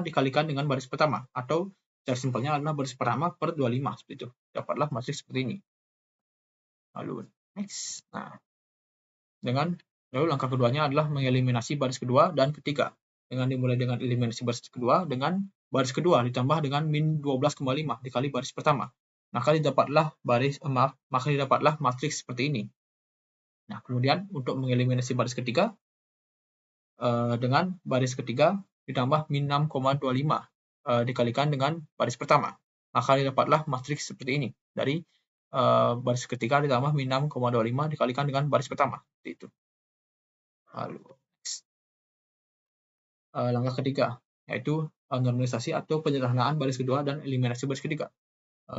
dikalikan dengan baris pertama, atau secara simpelnya adalah baris pertama per 25 seperti itu. Dapatlah matriks seperti ini. Lalu next. Nah, lalu langkah keduanya adalah mengeliminasi baris kedua dan ketiga. Dengan dimulai dengan eliminasi baris kedua dengan baris kedua ditambah dengan min 12,5 dikali baris pertama. Maka didapatlah matriks seperti ini. Nah, kemudian untuk mengeliminasi baris ketiga dengan baris ketiga ditambah min 6,25 dikalikan dengan baris pertama. Maka didapatlah matriks seperti ini dari baris ketiga ditambah min 6,25 dikalikan dengan baris pertama. Itu. Lalu langkah ketiga, yaitu normalisasi atau penyederhanaan baris kedua dan eliminasi baris ketiga.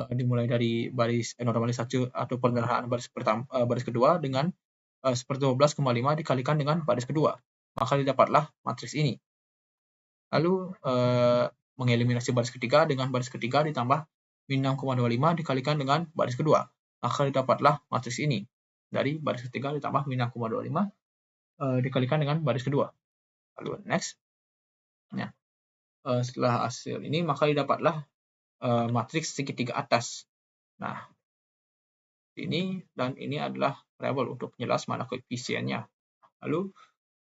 Dimulai dari baris normalisasi atau penyederhanaan baris kedua dengan 1/12,5 dikalikan dengan baris kedua. Maka didapatlah matriks ini. Lalu mengeliminasi baris ketiga dengan baris ketiga ditambah min 6,25 dikalikan dengan baris kedua. Maka didapatlah matriks ini. Dari baris ketiga ditambah min 6,25 dikalikan dengan baris kedua. Lalu next. Nah, setelah hasil ini maka didapatlah matriks segitiga atas. Nah, ini dan ini adalah variabel untuk penjelas mana koefisiennya. Lalu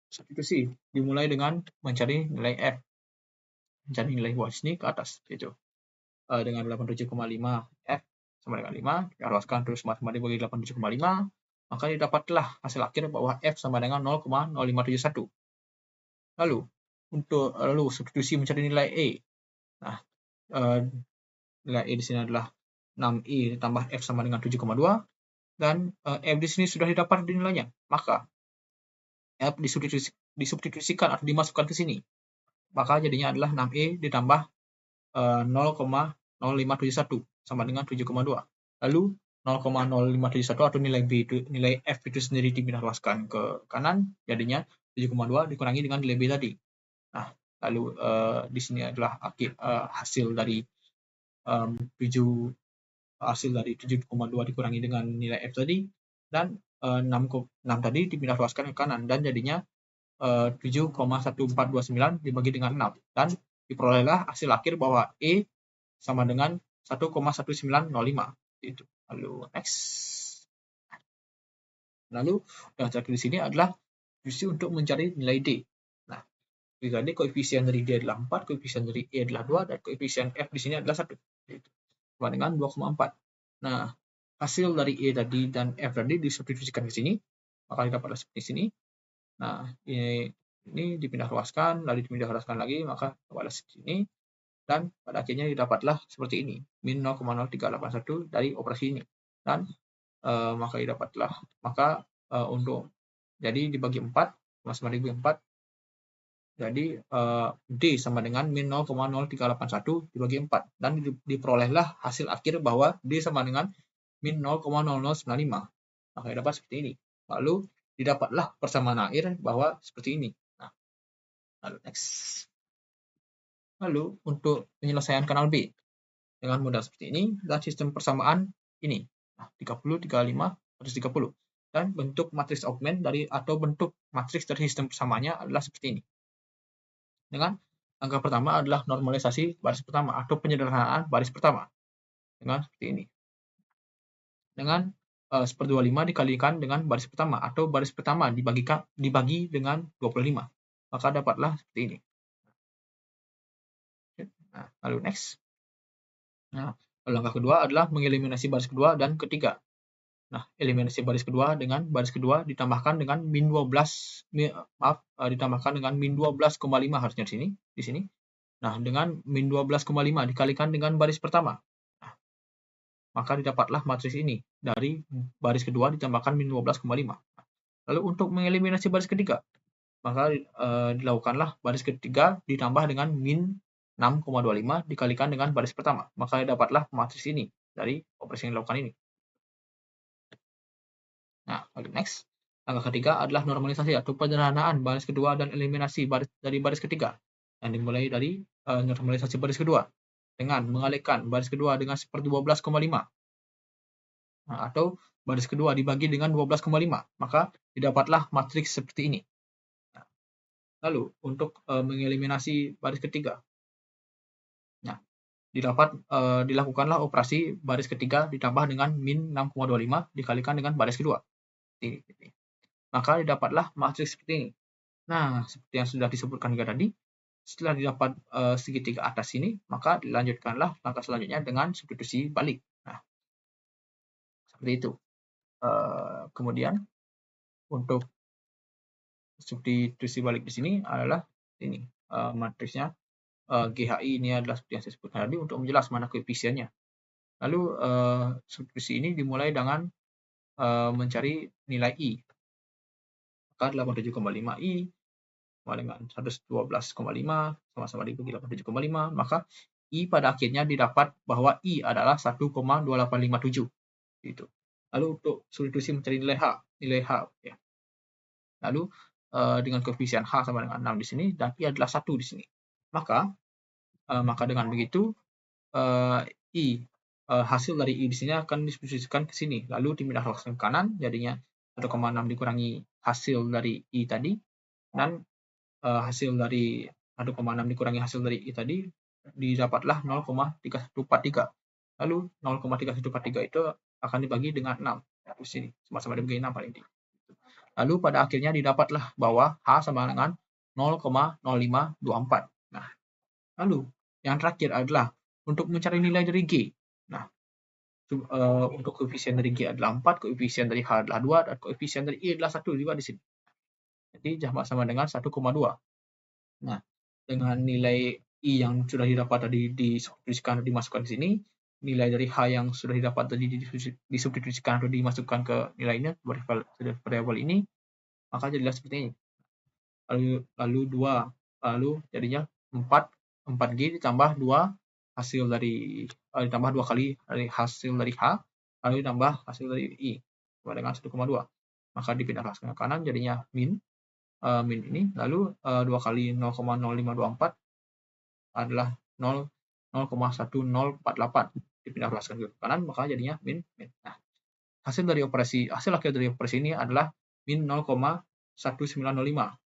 substitusi dimulai dengan mencari nilai F. Mencari nilai buah sini ke atas itu. Dengan 87,5 F sama dengan 5, kita ruaskan terus matematik bagi 87,5, maka didapatlah hasil akhir bahwa F sama dengan 0,0571. Lalu substitusi mencari nilai E. Nah, nilai E di sini adalah 6E ditambah F sama dengan 7,2, dan F di sini sudah didapat di nilainya. Maka F disubstitusikan atau dimasukkan ke sini. Maka jadinya adalah 6E ditambah 0,0571 sama dengan 7,2. Lalu 0,0571 atau nilai B itu, nilai F itu sendiri dipindah luaskan ke kanan, jadinya 7,2 dikurangi dengan nilai B tadi. Nah, lalu di sini adalah hasil dari 7,2 dikurangi dengan nilai F tadi, dan 6 tadi dipindah luaskan ke kanan, dan jadinya 7,1429 dibagi dengan 6, dan diperolehlah hasil akhir bahwa E sama dengan 1,1905 itu. Lalu next. Lalu yang terakhir di sini adalah fungsi untuk mencari nilai D. Nah, jika D koefisien dari D adalah 4, koefisien dari E adalah 2, dan koefisien F di sini adalah 1. Itu. Sama dengan 2,4. Nah, hasil dari E tadi dan F tadi disubstitusikan ke sini, maka didapatlah seperti sini. Nah, ini dipindah luaskan, lalu dipindah luaskan lagi, maka dapatlah seperti ini. Dan pada akhirnya didapatlah seperti ini, min 0,0381 dari operasi ini. Dan maka didapatlah, untuk jadi dibagi 4, sama dibagi 4, jadi D sama dengan min 0,0381 dibagi 4, dan diperolehlah hasil akhir bahwa D sama dengan min 0,0095, maka dapat seperti ini. Lalu didapatlah persamaan akhir bahwa seperti ini. Nah, lalu next. Lalu untuk penyelesaian kanal B dengan modal seperti ini dan sistem persamaan ini. Nah, 30, 35, 130. Dan bentuk matriks augment atau bentuk matriks dari sistem persamaannya adalah seperti ini. Dengan angka pertama adalah normalisasi baris pertama atau penyederhanaan baris pertama. Dengan seperti ini. Dengan 1/25 dikalikan dengan baris pertama atau baris pertama dibagi dengan 25. Maka dapatlah seperti ini. Nah, lalu next. Nah, langkah kedua adalah mengeliminasi baris kedua dan ketiga. Nah, eliminasi baris kedua dengan baris kedua ditambahkan dengan min 12, ditambahkan dengan min 12,5 harusnya di sini. Nah, dengan min 12,5 dikalikan dengan baris pertama. Nah, maka didapatlah matriks ini dari baris kedua ditambahkan min 12,5. Lalu untuk mengeliminasi baris ketiga, maka dilakukanlah baris ketiga ditambah dengan min 6,25 dikalikan dengan baris pertama. Maka dapatlah matriks ini dari operasi yang dilakukan ini. Nah, lalu next. Langkah ketiga adalah normalisasi atau penyederhanaan baris kedua dan eliminasi dari baris ketiga. Yang dimulai dari normalisasi baris kedua dengan mengalihkan baris kedua dengan 1/12,5. Nah, atau baris kedua dibagi dengan 12,5. Maka didapatlah matriks seperti ini. Nah, lalu untuk mengeliminasi baris ketiga. Nah, dilakukanlah operasi baris ketiga ditambah dengan min 6,25 dikalikan dengan baris kedua. Maka didapatlah matriks seperti ini. Nah, seperti yang sudah disebutkan juga tadi, setelah didapat segitiga atas ini, maka dilanjutkanlah langkah selanjutnya dengan substitusi balik. Nah, seperti itu. Kemudian untuk substitusi balik di sini adalah ini matriksnya. GHI ini adalah seperti yang saya sebutkan tadi untuk menjelaskan mana koefisiennya. Lalu substitusi ini dimulai dengan mencari nilai I. Maka 87,5 I sama dengan 112,5 sama-sama dibagi 87,5, maka I pada akhirnya didapat bahwa I adalah 1,2857. Gitu. Lalu untuk substitusi mencari nilai H ya. Lalu dengan koefisien H sama dengan 6 di sini dan I adalah 1 di sini. Maka dengan begitu hasil dari I di sini akan disubstitusikan ke sini, lalu dipindah luaskan ke kanan, jadinya 1,6 dikurangi hasil dari I tadi, dan hasil dari 1,6 dikurangi hasil dari I tadi didapatlah 0,3143. Lalu 0,3143 itu akan dibagi dengan 6 di sini, sama-sama dibagi 6 paling tinggi. Lalu pada akhirnya didapatlah bahwa H sama dengan 0,0524. Nah, lalu yang terakhir adalah untuk mencari nilai dari G. Nah, untuk koefisien dari G adalah 4, koefisien dari H adalah 2, dan koefisien dari I adalah 1 juga di sini. Jadi sama dengan 1,2. Nah, dengan nilai I yang sudah didapat tadi disubstitusikan atau dimasukkan di sini, nilai dari H yang sudah didapat tadi disubstitusikan atau dimasukkan ke nilainya variabel ini, maka jadilah seperti ini. Lalu jadinya 4G ditambah 2 hasil dari ditambah 2 kali dari hasil dari H, lalu ditambah hasil dari I sama dengan 1,2. Maka dipindah ruaskan ke kanan jadinya min ini, lalu 2 kali 0,0524 adalah 0,1048 dipindah ruaskan ke kanan, maka jadinya min. Nah, hasil akhir dari operasi ini adalah min 0,1905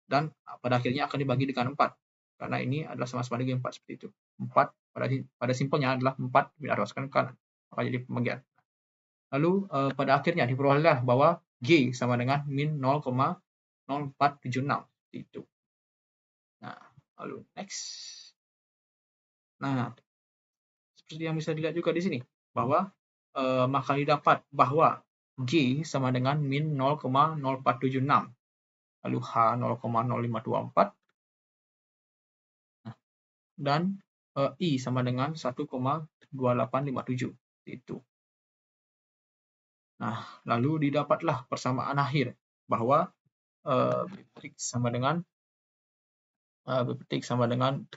dan pada akhirnya akan dibagi dengan 4 karena ini adalah sama-sama dengan 4 seperti itu. 4 pada simpelnya adalah 4 dipindah ruaskan ke kanan, maka jadi pembagian. Lalu pada akhirnya diperolehlah bahwa G sama dengan min 0,0476 itu. Nah, lalu next. Nah, seperti yang bisa dilihat juga di sini bahwa maka didapat bahwa G sama dengan min 0,0476 lalu H 0,0524 dan I sama dengan 1,2857 itu. Nah, lalu didapatlah persamaan akhir bahwa B' sama dengan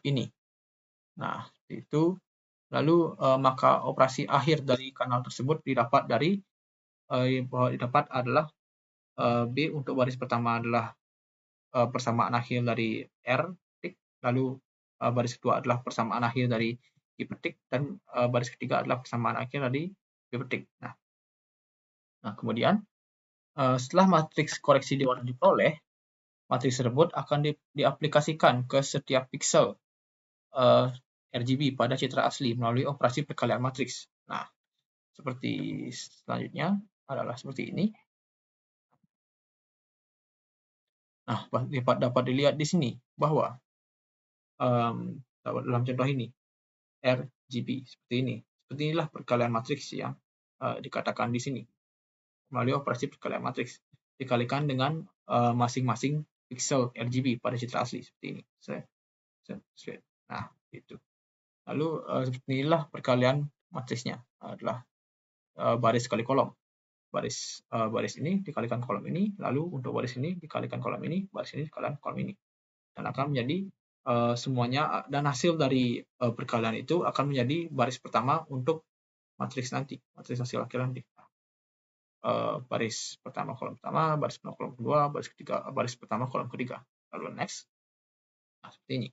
ini. Nah, itu lalu maka operasi akhir dari kanal tersebut didapat dari bahwa didapat adalah B untuk baris pertama adalah persamaan akhir dari R petik, lalu baris kedua adalah persamaan akhir dari I petik, dan baris ketiga adalah persamaan akhir dari B petik. Nah, kemudian setelah matriks koreksi diwarna diperoleh, matriks tersebut akan diaplikasikan ke setiap piksel RGB pada citra asli melalui operasi perkalian matriks. Nah, seperti selanjutnya adalah seperti ini. Nah, dapat dilihat di sini bahwa dalam contoh ini RGB seperti ini. Seperti inilah perkalian matriks yang dikatakan di sini melalui operasi perkalian matriks dikalikan dengan masing-masing piksel RGB pada citra asli seperti ini. Nah, itu. Lalu seperti inilah perkalian matriksnya adalah baris kali kolom. Baris ini dikalikan kolom ini, lalu untuk baris ini dikalikan kolom ini, baris ini dikalikan kolom ini. Dan akan menjadi semuanya, dan hasil dari perkalian itu akan menjadi baris pertama untuk matriks nanti, matriks hasil akhir nanti. Baris pertama kolom pertama, baris pertama kolom kedua, baris ketiga, baris pertama kolom ketiga. Lalu next. Nah, seperti ini.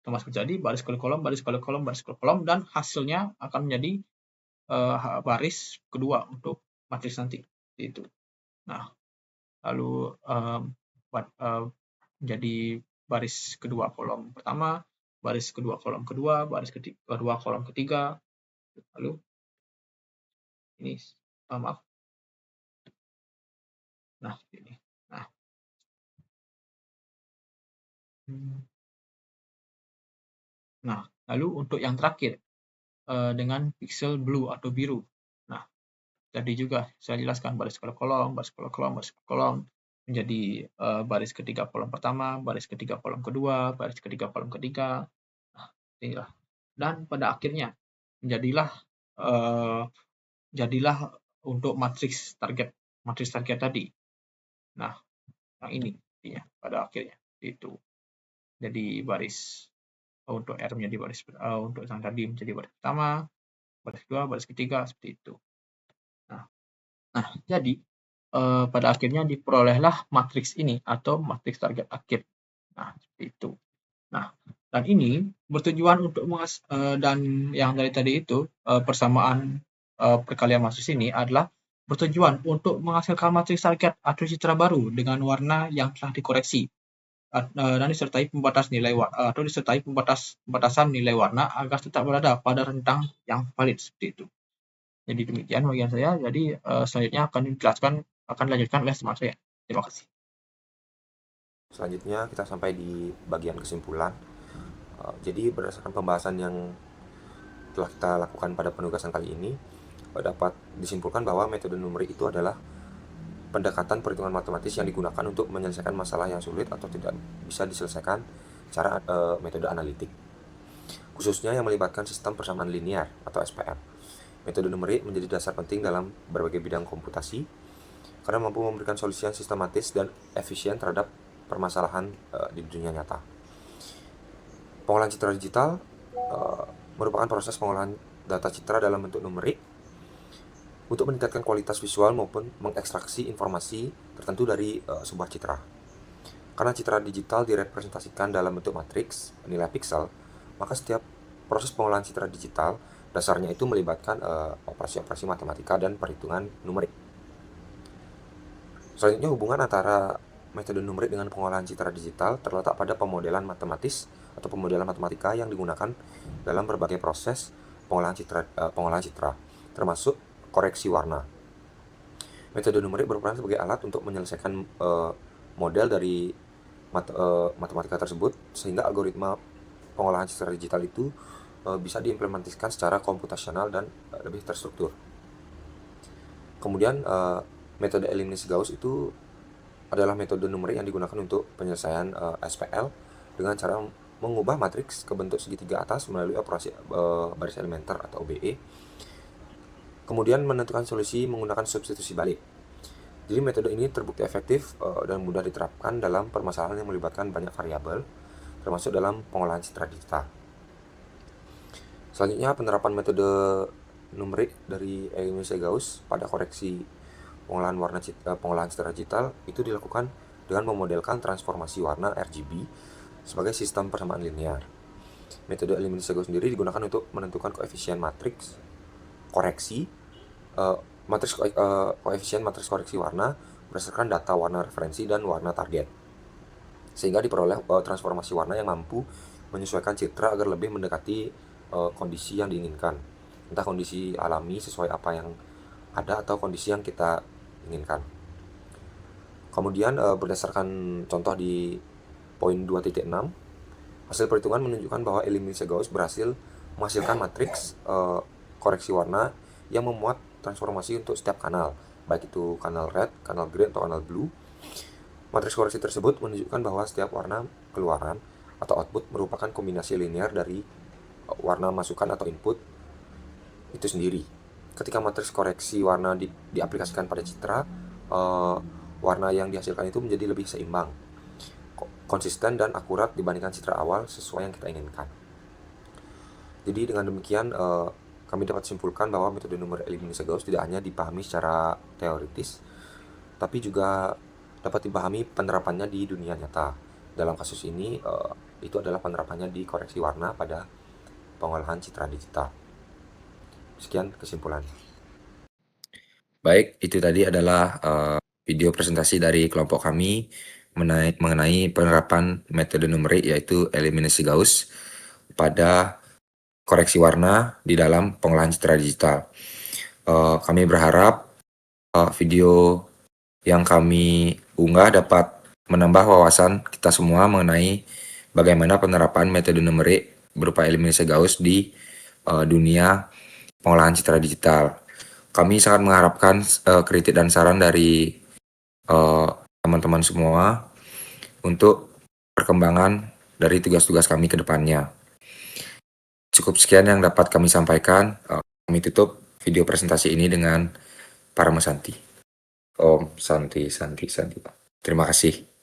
Otomatis menjadi baris kali kolom, baris kali kolom, baris kali kolom, dan hasilnya akan menjadi baris kedua untuk matriks nanti. Itu. Nah, lalu menjadi baris kedua kolom pertama, baris kedua kolom kedua, baris kedua kolom ketiga, lalu ini maaf. Nah, ini. Nah, lalu untuk yang terakhir dengan pixel blue atau biru. Nah, jadi juga saya jelaskan baris kali kolom, baris kali kolom, baris kali kolom menjadi baris ketiga kolom pertama, baris ketiga kolom kedua, baris ketiga kolom ketiga. Nah, inilah. Dan pada akhirnya jadilah untuk matriks target tadi. Nah, yang ini intinya pada akhirnya itu. Jadi baris untuk R menjadi baris untuk yang tadi menjadi baris pertama, baris kedua, baris ketiga, seperti itu. Nah, jadi pada akhirnya diperolehlah matriks ini atau matriks target akhir. Nah, seperti itu. Nah, dan ini bertujuan untuk dan yang dari tadi itu persamaan perkalian matriks ini adalah bertujuan untuk menghasilkan matriks target atau citra baru dengan warna yang telah dikoreksi dan disertai pembatas nilai atau disertai pembatasan nilai warna agar tetap berada pada rentang yang valid seperti itu. Jadi demikian bagian saya. Jadi selanjutnya akan dilanjutkan oleh teman saya. Terima kasih. Selanjutnya kita sampai di bagian kesimpulan. Jadi berdasarkan pembahasan yang telah kita lakukan pada penugasan kali ini, dapat disimpulkan bahwa metode numerik itu adalah pendekatan perhitungan matematis yang digunakan untuk menyelesaikan masalah yang sulit atau tidak bisa diselesaikan secara metode analitik, khususnya yang melibatkan sistem persamaan linear atau SPR. Metode numerik menjadi dasar penting dalam berbagai bidang komputasi karena mampu memberikan solusi yang sistematis dan efisien terhadap permasalahan di dunia nyata. Pengolahan citra digital merupakan proses pengolahan data citra dalam bentuk numerik untuk meningkatkan kualitas visual maupun mengekstraksi informasi tertentu dari sebuah citra. Karena citra digital direpresentasikan dalam bentuk matriks, nilai piksel, maka setiap proses pengolahan citra digital dasarnya itu melibatkan operasi-operasi matematika dan perhitungan numerik. Selanjutnya, hubungan antara metode numerik dengan pengolahan citra digital terletak pada pemodelan matematis atau pemodelan matematika yang digunakan dalam berbagai proses pengolahan citra, termasuk koreksi warna. Metode numerik berperan sebagai alat untuk menyelesaikan model dari matematika tersebut, sehingga algoritma pengolahan citra digital itu bisa diimplementasikan secara komputasional dan lebih terstruktur. Kemudian metode eliminasi Gauss itu adalah metode numerik yang digunakan untuk penyelesaian SPL dengan cara mengubah matriks ke bentuk segitiga atas melalui operasi baris elementer atau OBE. Kemudian menentukan solusi menggunakan substitusi balik. Jadi metode ini terbukti efektif dan mudah diterapkan dalam permasalahan yang melibatkan banyak variabel, termasuk dalam pengolahan citra digital. Selanjutnya, penerapan metode numerik dari eliminasi Gauss pada koreksi pengolahan citra digital itu dilakukan dengan memodelkan transformasi warna RGB sebagai sistem persamaan linear. Metode eliminasi Gauss sendiri digunakan untuk menentukan koefisien matriks koreksi koefisien matriks koreksi warna berdasarkan data warna referensi dan warna target, sehingga diperoleh transformasi warna yang mampu menyesuaikan citra agar lebih mendekati kondisi yang diinginkan, entah kondisi alami sesuai apa yang ada atau kondisi yang kita inginkan. Kemudian berdasarkan contoh di poin 2.6, hasil perhitungan menunjukkan bahwa eliminasi Gauss berhasil menghasilkan matriks koreksi warna yang memuat transformasi untuk setiap kanal, baik itu kanal red, kanal green, atau kanal blue. Matriks koreksi tersebut menunjukkan bahwa setiap warna keluaran atau output merupakan kombinasi linear dari warna masukan atau input itu sendiri. Ketika matriks koreksi warna diaplikasikan pada citra, warna yang dihasilkan itu menjadi lebih seimbang, konsisten, dan akurat dibandingkan citra awal sesuai yang kita inginkan. Jadi dengan demikian kami dapat simpulkan bahwa metode numerik eliminasi Gauss tidak hanya dipahami secara teoritis, tapi juga dapat dipahami penerapannya di dunia nyata. Dalam kasus ini, itu adalah penerapannya di koreksi warna pada pengolahan citra digital. Sekian kesimpulan. Baik, itu tadi adalah video presentasi dari kelompok kami mengenai penerapan metode numerik yaitu eliminasi Gauss pada koreksi warna di dalam pengolahan citra digital. Kami berharap video yang kami unggah dapat menambah wawasan kita semua mengenai bagaimana penerapan metode numerik berupa eliminasi Gauss di dunia pengolahan citra digital. Kami sangat mengharapkan kritik dan saran dari teman-teman semua untuk perkembangan dari tugas-tugas kami ke depannya. Cukup sekian yang dapat kami sampaikan. Kami tutup video presentasi ini dengan Paramasanti. Om Santi Santi Santi. Terima kasih.